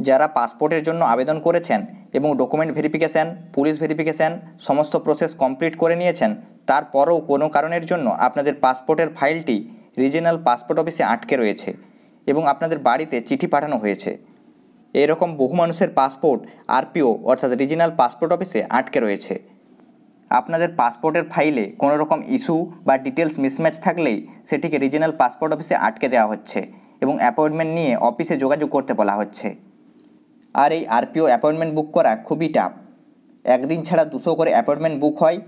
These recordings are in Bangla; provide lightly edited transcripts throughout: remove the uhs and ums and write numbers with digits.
যারা পাসপোর্টের জন্য আবেদন করেছেন এবং ডকুমেন্ট ভেরিফিকেশান, পুলিশ ভেরিফিকেশান সমস্ত প্রসেস কমপ্লিট করে নিয়েছেন, তারপরেও কোনো কারণের জন্য আপনাদের পাসপোর্টের ফাইলটি রিজিওনাল পাসপোর্ট অফিসে আটকে রয়েছে এবং আপনাদের বাড়িতে চিঠি পাঠানো হয়েছে। এরকম বহু মানুষের পাসপোর্ট আরপিও অর্থাৎ রিজিওনাল পাসপোর্ট অফিসে আটকে রয়েছে। আপনাদের পাসপোর্টের ফাইলে কোনো রকম ইস্যু বা ডিটেলস মিসম্যাচ থাকলেই সেটিকে রিজিওনাল পাসপোর্ট অফিসে আটকে দেওয়া হচ্ছে এবং অ্যাপয়েন্টমেন্ট নিয়ে অফিসে যোগাযোগ করতে বলা হচ্ছে। আর এই আরপিও অ্যাপয়েন্টমেন্ট বুক করা খুবই টাফ। একদিন ছাড়া 200 করে অ্যাপয়েন্টমেন্ট বুক হয়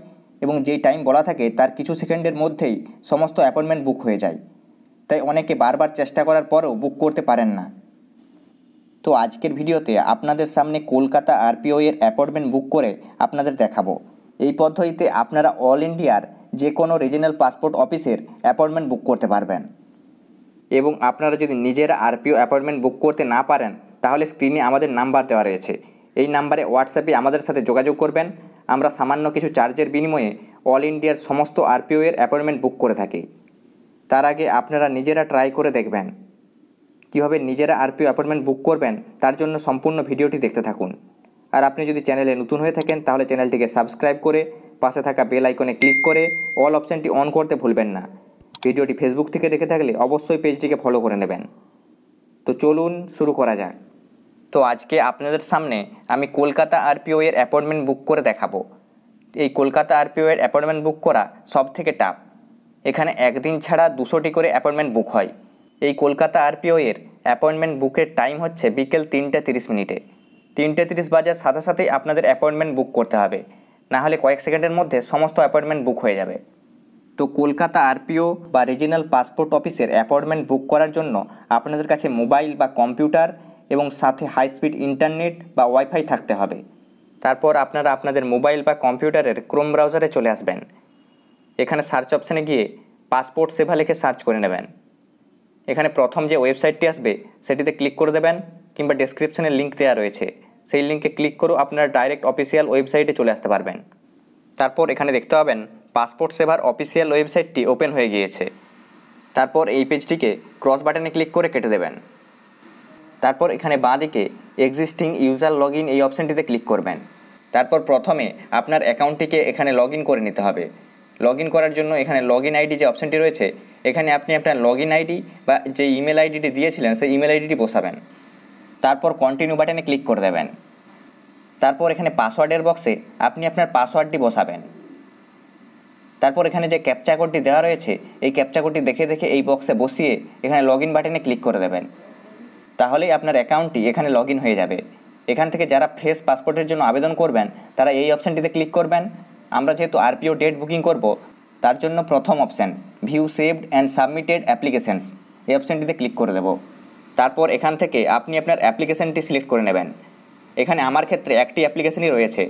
এবং যেই টাইম বলা থাকে তার কিছু সেকেন্ডের মধ্যেই সমস্ত অ্যাপয়েন্টমেন্ট বুক হয়ে যায়। তাই অনেকে বারবার চেষ্টা করার পরেও বুক করতে পারেন না। তো আজকের ভিডিওতে আপনাদের সামনে কলকাতা আরপিও এর অ্যাপয়েন্টমেন্ট বুক করে আপনাদের দেখাবো। এই পদ্ধতিতে আপনারা অল ইন্ডিয়ার যে কোনো রিজিওনাল পাসপোর্ট অফিসের অ্যাপয়েন্টমেন্ট বুক করতে পারবেন। এবং আপনারা যদি নিজেরা আরপিও অ্যাপয়েন্টমেন্ট বুক করতে না পারেন তাহলে স্ক্রিনে আমাদের নাম্বার দেওয়া রয়েছে। এই নাম্বারে হোয়াটসঅ্যাপে আমাদের সাথে যোগাযোগ করবেন। আমরা সামান্য কিছু চার্জের বিনিময়ে অল ইন্ডিয়ার সমস্ত আরপিও এর অ্যাপয়েন্টমেন্ট বুক করে থাকি। তার আগে আপনারা নিজেরা ট্রাই করে দেখবেন কীভাবে নিজেরা আরপিও অ্যাপয়েন্টমেন্ট বুক করবেন। তার জন্য সম্পূর্ণ ভিডিওটি দেখতে থাকুন। আর আপনি যদি চ্যানেলে নতুন হয়ে থাকেন তাহলে চ্যানেলটিকে সাবস্ক্রাইব করে পাশে থাকা বেল আইকনে ক্লিক করে অল অপশানটি অন করতে ভুলবেন না। ভিডিওটি ফেসবুক থেকে দেখে থাকলে অবশ্যই পেজটিকে ফলো করে নেবেন। তো চলুন শুরু করা যাক। তো আজকে আপনাদের সামনে আমি কলকাতা আরপিও এর অ্যাপয়েন্টমেন্ট বুক করে দেখাবো। এই কলকাতা আরপিও এর অ্যাপয়েন্টমেন্ট বুক করা সব থেকে টাফ। এখানে একদিন ছাড়া 200টি করে অ্যাপয়েন্টমেন্ট বুক হয়। এই কলকাতা আরপিও এর অ্যাপয়েন্টমেন্ট বুকের টাইম হচ্ছে বিকেল 3:30 3:30 বাজার সাথে সাথেই আপনাদের অ্যাপয়েন্টমেন্ট বুক করতে হবে, না হলে কয়েক সেকেন্ডের মধ্যে সমস্ত অ্যাপয়েন্টমেন্ট বুক হয়ে যাবে। তো কলকাতা আরপিও বা রিজিওনাল পাসপোর্ট অফিসের অ্যাপয়েন্টমেন্ট বুক করার জন্য আপনাদের কাছে মোবাইল বা কম্পিউটার এবং সাথে হাই স্পিড ইন্টারনেট বা ওয়াইফাই থাকতে হবে। তারপর আপনারা আপনাদের মোবাইল বা কম্পিউটারের ক্রোম ব্রাউজারে চলে আসবেন। এখানে সার্চ অপশানে গিয়ে পাসপোর্ট সেবা লিখে সার্চ করে নেবেন। এখানে প্রথম যে ওয়েবসাইটটি আসবে সেটিতে ক্লিক করে দেবেন, কিংবা ডেসক্রিপশানে লিঙ্ক দেওয়া রয়েছে সেই লিঙ্কে ক্লিক করেও আপনারা ডাইরেক্ট অফিসিয়াল ওয়েবসাইটে চলে আসতে পারবেন। তারপর এখানে দেখতে পাবেন পাসপোর্ট সেবার অফিসিয়াল ওয়েবসাইটটি ওপেন হয়ে গিয়েছে। তারপর এই পেজটিকে ক্রস বাটনে ক্লিক করে কেটে দেবেন। তারপর এখানে বাঁদিকে এক্সিস্টিং ইউজার লগ ইন এই অপশানটিতে ক্লিক করবেন। তারপর প্রথমে আপনার অ্যাকাউন্টটিকে এখানে লগ ইন করে নিতে হবে। লগ ইন করার জন্য এখানে লগ ইন আইডি যে অপশানটি রয়েছে এখানে আপনি আপনার লগ ইন আইডি বা যে ইমেল আইডিটি দিয়েছিলেন সেই ইমেল আইডিটি বসাবেন। তারপর কন্টিনিউ বাটনে ক্লিক করে দেবেন। তারপর এখানে পাসওয়ার্ডের বক্সে আপনি আপনার পাসওয়ার্ডটি বসাবেন। তারপর এখানে যে ক্যাপচা কোডটি দেওয়া রয়েছে এই ক্যাপচা কোডটি দেখে দেখে এই বক্সে বসিয়ে এখানে লগ ইন বাটনে ক্লিক করে দেবেন। তাহলেই আপনার অ্যাকাউন্টটি এখানে লগ ইন হয়ে যাবে। এখান থেকে যারা ফ্রেশ পাসপোর্টের জন্য আবেদন করবেন তারা এই অপশানটিতে ক্লিক করবেন। আমরা যেহেতু আরপিও ডেট বুকিং করব তার জন্য প্রথম option view saved and submitted applications এই অপশানটিতে ক্লিক করে দেব। তারপর এখান থেকে আপনি আপনার অ্যাপ্লিকেশানটি সিলেক্ট করে নেবেন। এখানে আমার ক্ষেত্রে একটি অ্যাপ্লিকেশানই রয়েছে।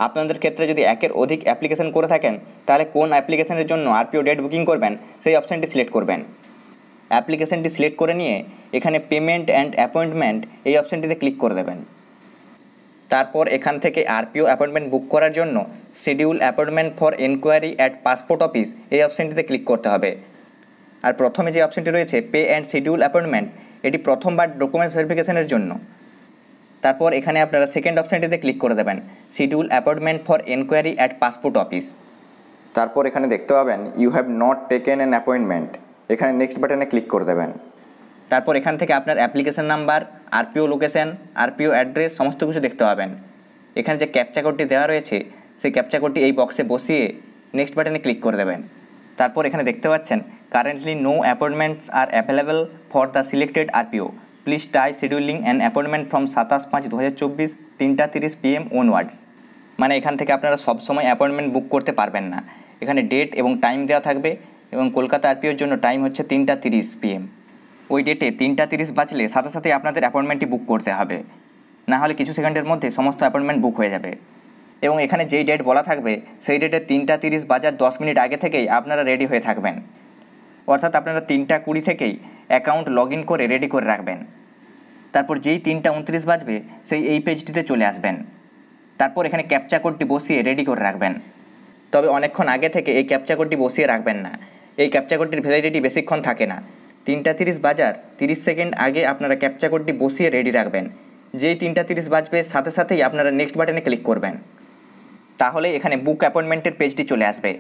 আপনাদের ক্ষেত্রে যদি একের অধিক অ্যাপ্লিকেশান করে থাকেন তাহলে কোন অ্যাপ্লিকেশানের জন্য আরপিও ডেট বুকিং করবেন সেই অপশানটি সিলেক্ট করবেন। অ্যাপ্লিকেশানটি সিলেক্ট করে নিয়ে এখানে পেমেন্ট অ্যান্ড অ্যাপয়েন্টমেন্ট এই অপশানটিতে ক্লিক করে দেবেন। তারপর এখান থেকে আরপিও অ্যাপয়েন্টমেন্ট বুক করার জন্য schedule appointment for enquiry at passport office এই অপশানটিতে ক্লিক করতে হবে। আর প্রথমে যে অপশানটি রয়েছে পে অ্যান্ড শিডিউল অ্যাপয়েন্টমেন্ট এটি প্রথমবার ডকুমেন্টস ভেরিফিকেশনের জন্য। তারপর এখানে আপনারা সেকেন্ড অপশানটিতে ক্লিক করে দেবেন schedule appointment for enquiry at passport office. তারপর এখানে দেখতে পাবেন you have not taken an appointment, এখানে নেক্সট বাটনে ক্লিক করে দেবেন। তারপর এখান থেকে আপনার application number, RPO location, RPO address সমস্ত কিছু দেখতে পাবেন। এখানে যে ক্যাপচা কোডটি দেওয়া রয়েছে সেই ক্যাপচা কোডটি এই বক্সে বসিয়ে নেক্সট বাটনে ক্লিক করে দেবেন। তারপর এখানে দেখতে পাচ্ছেন currently no appointments are available for the selected RPO, please try scheduling an appointment from 27/5/2024 3:30 PM onwards. মানে এখান থেকে আপনারা সবসময় অ্যাপয়েন্টমেন্ট বুক করতে পারবেন না। এখানে ডেট এবং টাইম দেওয়া থাকবে এবং কলকাতা আরপিওর জন্য টাইম হচ্ছে 3:30 PM। ওই ডেটে 3:30 বাজলে সাথে সাথে আপনাদের অ্যাপয়েন্টমেন্টটি বুক করতে হবে, না হলে কিছু সেকেন্ডের মধ্যে সমস্ত অ্যাপয়েন্টমেন্ট বুক হয়ে যাবে। এবং এখানে যেই ডেট বলা থাকবে সেই ডেটে 3:30 বাজার 10 মিনিট আগে থেকেই আপনারা রেডি হয়ে থাকবেন। অর্থাৎ আপনারা 3:20 থেকেই অ্যাকাউন্ট লগ ইন করে রেডি করে রাখবেন। তারপর যেই 3:29 বাজবে সেই এই পেজটিতে চলে আসবেন। তারপর এখানে ক্যাপচা কোডটি বসিয়ে রেডি করে রাখবেন। তবে অনেকক্ষণ আগে থেকে এই ক্যাপচা কোডটি বসিয়ে রাখবেন না। এই ক্যাপচা কোডটির ভ্যালিডিটি বেশিক্ষণ থাকে না। 3:30 বাজার 30 সেকেন্ড আগে আপনারা ক্যাপচা কোডটি বসিয়ে রেডি রাখবেন। যেই 3:30 বাজবে সাথে সাথেই আপনারা নেক্সট বাটনে ক্লিক করবেন। তাহলে এখানে বুক অ্যাপয়েন্টমেন্টের পেজটি চলে আসবে।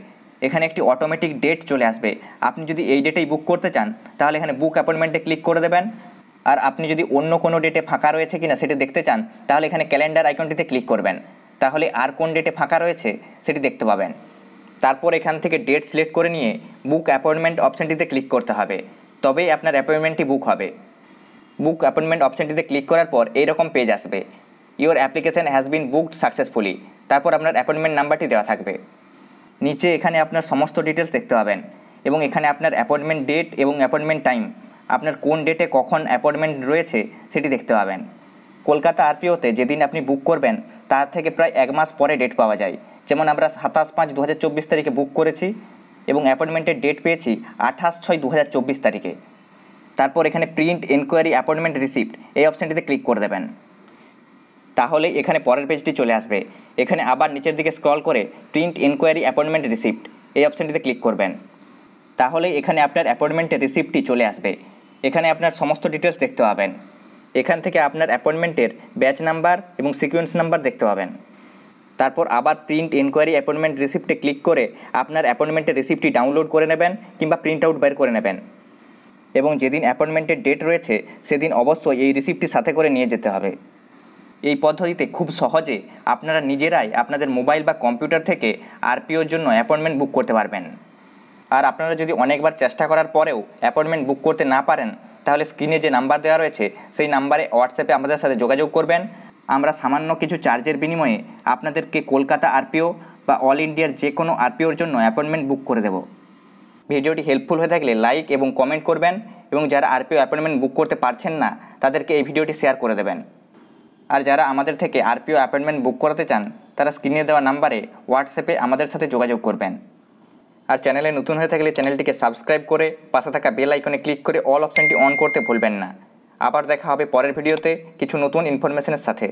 এখানে একটি অটোমেটিক ডেট চলে আসবে। আপনি যদি এই ডেটেই বুক করতে চান তাহলে এখানে বুক অ্যাপয়েন্টমেন্টে ক্লিক করে দেবেন। আর আপনি যদি অন্য কোনো ডেটে ফাঁকা রয়েছে কিনা সেটি দেখতে চান তাহলে এখানে ক্যালেন্ডার আইকনটিতে ক্লিক করবেন। তাহলে আর কোন ডেটে ফাঁকা রয়েছে সেটি দেখতে পাবেন। তারপর এখান থেকে ডেট সিলেক্ট করে নিয়ে বুক অ্যাপয়েন্টমেন্ট অপশানটিতে ক্লিক করতে হবে, তবেই আপনার অ্যাপয়েন্টমেন্টটি বুক হবে। বুক অ্যাপয়েন্টমেন্ট অপশানটিতে ক্লিক করার পর এইরকম পেজ আসবে, your application has been booked successfully. তারপর আপনার অ্যাপয়েন্টমেন্ট নাম্বারটি দেওয়া থাকবে। নিচে এখানে আপনার সমস্ত ডিটেলস দেখতে পাবেন এবং এখানে আপনার অ্যাপয়েন্টমেন্ট ডেট এবং অ্যাপয়েন্টমেন্ট টাইম, আপনার কোন ডেটে কখন অ্যাপয়েন্টমেন্ট রয়েছে সেটি দেখতে পাবেন। কলকাতা আরপিওতে যেদিন আপনি বুক করবেন তার থেকে প্রায় 1 মাস পরে ডেট পাওয়া যায়। যেমন আমরা 27/5/2024 তারিখে বুক করেছি এবং অ্যাপয়েন্টমেন্টের ডেট পেয়েছি 28/6/2024 তারিখে। তারপর এখানে প্রিন্ট এনকোয়ারি অ্যাপয়েন্টমেন্ট রিসিপ্ট এই অপশানটিতে ক্লিক করে দেবেন। তাহলে এখানে পরের পেজটি চলে আসবে। এখানে আবার নিচের দিকে স্ক্রল করে প্রিন্ট এনকোয়ারি অ্যাপয়েন্টমেন্ট রিসিপ্ট এই অপশানটিতে ক্লিক করবেন। তাহলে এখানে আপনার অ্যাপয়েন্টমেন্টের রিসিপ্টটি চলে আসবে। এখানে আপনার সমস্ত ডিটেলস দেখতে পাবেন। এখান থেকে আপনার অ্যাপয়েন্টমেন্টের ব্যাচ নাম্বার এবং সিকোয়েন্স নাম্বার দেখতে পাবেন। তারপর আবার প্রিন্ট এনকোয়ারি অ্যাপয়েন্টমেন্ট রিসিপ্টে ক্লিক করে আপনার অ্যাপয়েন্টমেন্টের রিসিপ্টটি ডাউনলোড করে নেবেন কিংবা প্রিন্ট আউট বের করে নেবেন। এবং যেদিন অ্যাপয়েন্টমেন্টের ডেট রয়েছে সেদিন অবশ্যই এই রিসিপ্টটি সাথে করে নিয়ে যেতে হবে। এই পদ্ধতিতে খুব সহজে আপনারা নিজেরাই আপনাদের মোবাইল বা কম্পিউটার থেকে আরপিওর জন্য অ্যাপয়েন্টমেন্ট বুক করতে পারবেন। আর আপনারা যদি অনেকবার চেষ্টা করার পরেও অ্যাপয়েন্টমেন্ট বুক করতে না পারেন তাহলে স্ক্রিনে যে নাম্বার দেওয়া রয়েছে সেই নাম্বারে হোয়াটসঅ্যাপে আমাদের সাথে যোগাযোগ করবেন। আমরা সামান্য কিছু চার্জের বিনিময়ে আপনাদেরকে কলকাতা আরপিও বা অল ইন্ডিয়ার যে কোনো আরপিওর জন্য অ্যাপয়েন্টমেন্ট বুক করে দেব। ভিডিওটি হেল্পফুল হয়ে থাকলে লাইক এবং কমেন্ট করবেন এবং যারা আরপিও অ্যাপয়েন্টমেন্ট বুক করতে পারছেন না তাদেরকে এই ভিডিওটি শেয়ার করে দেবেন। আর যারা আমাদের থেকে আরপিও অ্যাপয়েন্টমেন্ট বুক করাতে চান তারা স্ক্রিনে দেওয়া নাম্বারে হোয়াটসঅ্যাপে আমাদের সাথে যোগাযোগ করবেন। আর চ্যানেলে নতুন হয়ে থাকলে চ্যানেলটিকে সাবস্ক্রাইব করে পাশে থাকা বেল আইকনে ক্লিক করে অল অপশানটি অন করতে ভুলবেন না। আবার দেখা হবে পরের ভিডিওতে কিছু নতুন ইনফরমেশনের সাথে।